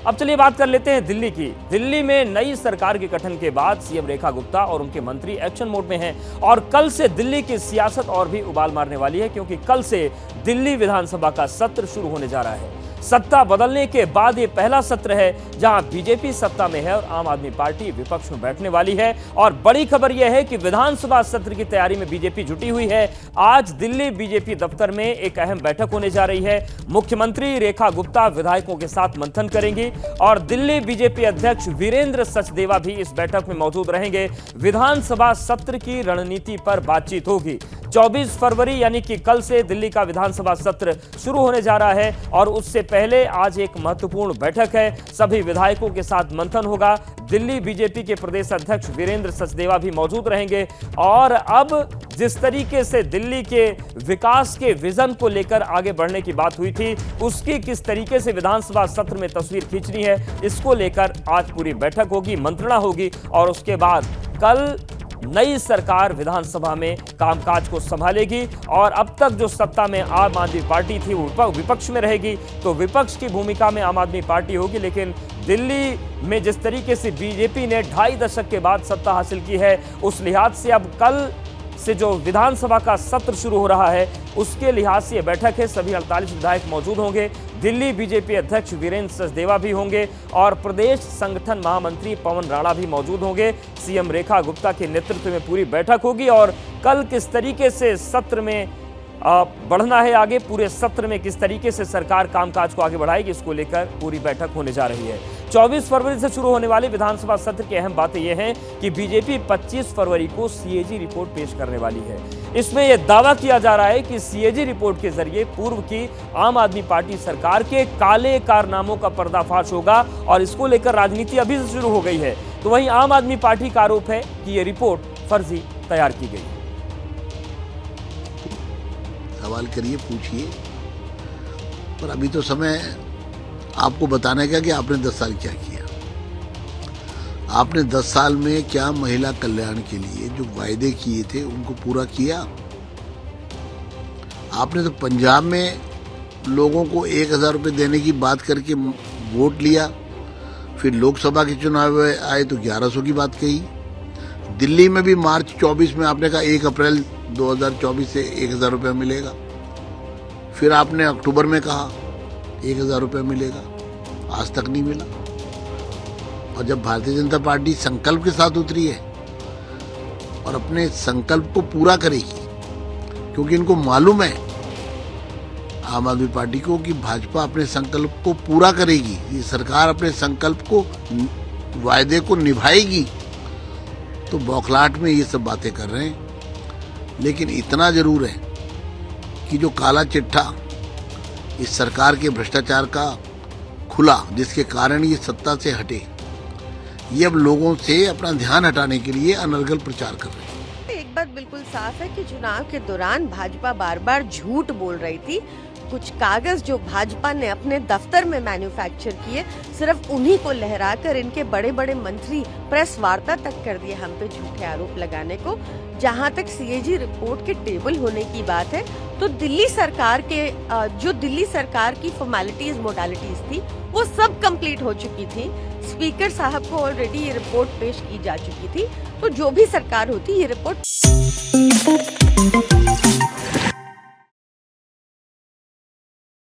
अब चलिए बात कर लेते हैं दिल्ली की। दिल्ली में नई सरकार के गठन के बाद सीएम रेखा गुप्ता और उनके मंत्री एक्शन मोड में हैं और कल से दिल्ली की सियासत और भी उबाल मारने वाली है, क्योंकि कल से दिल्ली विधानसभा का सत्र शुरू होने जा रहा है। सत्ता बदलने के बाद ये पहला सत्र है जहां बीजेपी सत्ता में है और आम आदमी पार्टी विपक्ष में बैठने वाली है। और बड़ी खबर यह है कि विधानसभा सत्र की तैयारी में बीजेपी जुटी हुई है। आज दिल्ली बीजेपी दफ्तर में एक अहम बैठक होने जा रही है। मुख्यमंत्री रेखा गुप्ता विधायकों के साथ मंथन करेंगी और दिल्ली बीजेपी अध्यक्ष वीरेंद्र सचदेवा भी इस बैठक में मौजूद रहेंगे। विधानसभा सत्र की रणनीति पर बातचीत होगी। 24 फरवरी यानी कि कल से दिल्ली का विधानसभा सत्र शुरू होने जा रहा है और उससे पहले आज एक महत्वपूर्ण बैठक है। सभी विधायकों के साथ मंथन होगा। दिल्ली बीजेपी के प्रदेश अध्यक्ष वीरेंद्र सचदेवा भी मौजूद रहेंगे और अब जिस तरीके से दिल्ली के विकास के विजन को लेकर आगे बढ़ने की बात हुई थी, उसकी किस तरीके से विधानसभा सत्र में तस्वीर खींचनी है, इसको लेकर आज पूरी बैठक होगी, मंत्रणा होगी और उसके बाद कल नई सरकार विधानसभा में कामकाज को संभालेगी। और अब तक जो सत्ता में आम आदमी पार्टी थी वो विपक्ष में रहेगी, तो विपक्ष की भूमिका में आम आदमी पार्टी होगी। लेकिन दिल्ली में जिस तरीके से बीजेपी ने 2.5 दशक के बाद सत्ता हासिल की है, उस लिहाज से अब कल से जो विधानसभा का सत्र शुरू हो रहा है उसके लिहाज से यह बैठक है। सभी 48 विधायक मौजूद होंगे। दिल्ली बीजेपी अध्यक्ष वीरेंद्र सचदेवा भी होंगे और प्रदेश संगठन महामंत्री पवन राणा भी मौजूद होंगे। सीएम रेखा गुप्ता के नेतृत्व में पूरी बैठक होगी और कल किस तरीके से सत्र में बढ़ना है, आगे पूरे सत्र में किस तरीके से सरकार कामकाज को आगे बढ़ाएगी, इसको लेकर पूरी बैठक होने जा रही है। 24 फरवरी से शुरू होने वाले विधानसभा सत्र की अहम बातें यह हैं कि बीजेपी 25 फरवरी को सीएजी रिपोर्ट पेश करने वाली है। इसमें यह दावा किया जा रहा है कि सीएजी रिपोर्ट के जरिए पूर्व की आम आदमी पार्टी सरकार के काले कारनामों का पर्दाफाश होगा और इसको लेकर राजनीति अभी से शुरू हो गई है। तो वहीं आम आदमी पार्टी का आरोप है कि यह रिपोर्ट फर्जी तैयार की गई है। सवाल करिए, पूछिए, पर अभी तो समय आपको बताने का कि आपने 10 साल क्या किया। आपने 10 साल में क्या महिला कल्याण के लिए जो वायदे किए थे उनको पूरा किया? आपने तो पंजाब में लोगों को 1000 रुपये देने की बात करके वोट लिया, फिर लोकसभा के चुनाव आए तो 1100 की बात कही। दिल्ली में भी मार्च 24 में आपने कहा 1 अप्रैल 2024 से 1000 रुपये मिलेगा। फिर आपने अक्टूबर में कहा 1000 रुपये मिलेगा, आज तक नहीं मिला। और जब भारतीय जनता पार्टी संकल्प के साथ उतरी है और अपने संकल्प को पूरा करेगी, क्योंकि इनको मालूम है आम आदमी पार्टी को कि भाजपा अपने संकल्प को पूरा करेगी, ये सरकार अपने संकल्प को, वायदे को निभाएगी, तो बौखलाहट में ये सब बातें कर रहे हैं। लेकिन इतना जरूर है कि जो काला चिट्ठा इस सरकार के भ्रष्टाचार का खुला, जिसके कारण ये सत्ता से हटे, ये अब लोगों से अपना ध्यान हटाने के लिए अनर्गल प्रचार कर रहे हैं। एक बात बिल्कुल साफ है कि चुनाव के दौरान भाजपा बार बार झूठ बोल रही थी। कुछ कागज जो भाजपा ने अपने दफ्तर में मैन्युफैक्चर किए, सिर्फ उन्हीं को लहराकर इनके बड़े बड़े मंत्री प्रेस वार्ता तक कर दिए हम पे झूठे आरोप लगाने को। जहां तक सीएजी रिपोर्ट के टेबल होने की बात है, तो दिल्ली सरकार के जो दिल्ली सरकार की फॉर्मेलिटीज मोडालिटीज थी वो सब कंप्लीट हो चुकी थी। स्पीकर साहब को ऑलरेडी ये रिपोर्ट पेश की जा चुकी थी। तो जो भी सरकार होती, ये रिपोर्ट